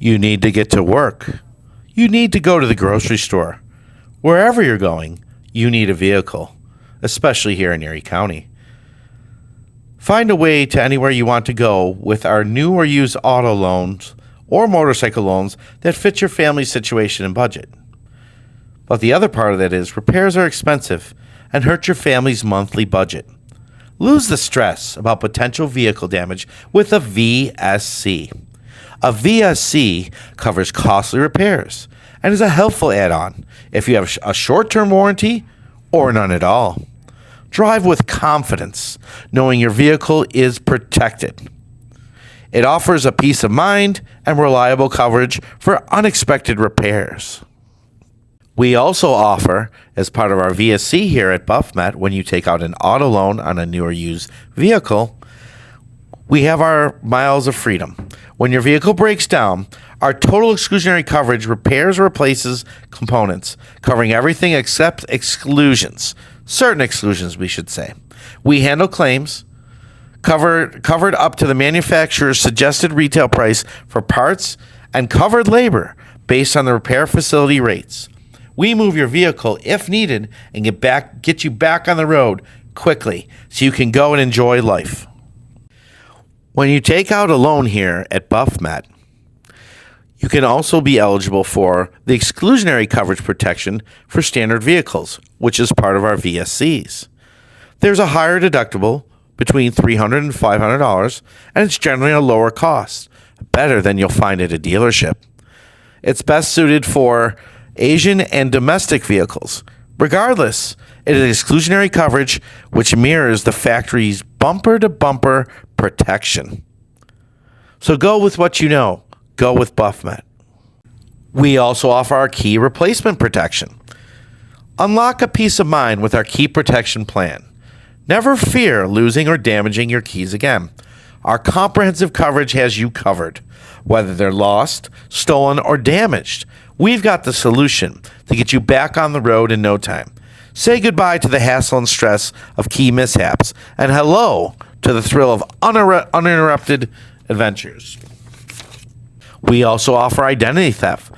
You need to get to work. You need to go to the grocery store. Wherever you're going, you need a vehicle, especially here in Erie County. Find a way to anywhere you want to go with our new or used auto loans or motorcycle loans that fit your family's situation and budget. But the other part of that is repairs are expensive and hurt your family's monthly budget. Lose the stress about potential vehicle damage with a VSC. A VSC covers costly repairs and is a helpful add-on if you have a short-term warranty or none at all. Drive with confidence, knowing your vehicle is protected. It offers a peace of mind and reliable coverage for unexpected repairs. We also offer, as part of our VSC here at BuffMet, when you take out an auto loan on a new or used vehicle, we have our Miles of Freedom. When your vehicle breaks down, our total exclusionary coverage repairs or replaces components, covering everything except exclusions. Certain exclusions, we should say. We handle claims, covered up to the manufacturer's suggested retail price for parts and covered labor based on the repair facility rates. We move your vehicle if needed and get you back on the road quickly so you can go and enjoy life. When you take out a loan here at BuffMet, you can also be eligible for the exclusionary coverage protection for standard vehicles, which is part of our VSCs. There's a higher deductible between $300 and $500, and it's generally a lower cost, better than you'll find at a dealership. It's best suited for Asian and domestic vehicles. Regardless, it is exclusionary coverage which mirrors the factory's bumper-to-bumper protection. So go with what you know. Go with BuffMet. We also offer our key replacement protection. Unlock a peace of mind with our key protection plan. Never fear losing or damaging your keys again. Our comprehensive coverage has you covered. Whether they're lost, stolen, or damaged, we've got the solution to get you back on the road in no time. Say goodbye to the hassle and stress of key mishaps, and hello to the thrill of uninterrupted adventures. We also offer identity theft.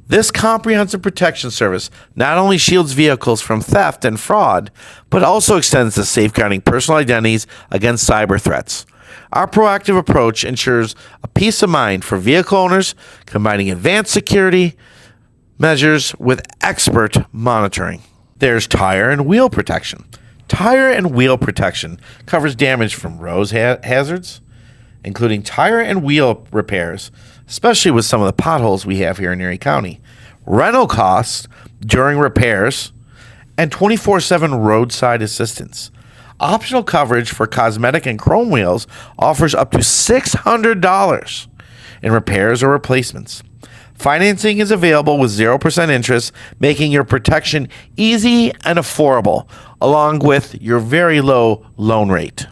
This comprehensive protection service not only shields vehicles from theft and fraud, but also extends to safeguarding personal identities against cyber threats. Our proactive approach ensures a peace of mind for vehicle owners, combining advanced security measures with expert monitoring. There's tire and wheel protection. Tire and wheel protection covers damage from road hazards, including tire and wheel repairs, especially with some of the potholes we have here in Erie County, rental costs during repairs, and 24/7 roadside assistance. Optional coverage for cosmetic and chrome wheels offers up to $600 in repairs or replacements. Financing is available with 0% interest, making your protection easy and affordable, along with your very low loan rate.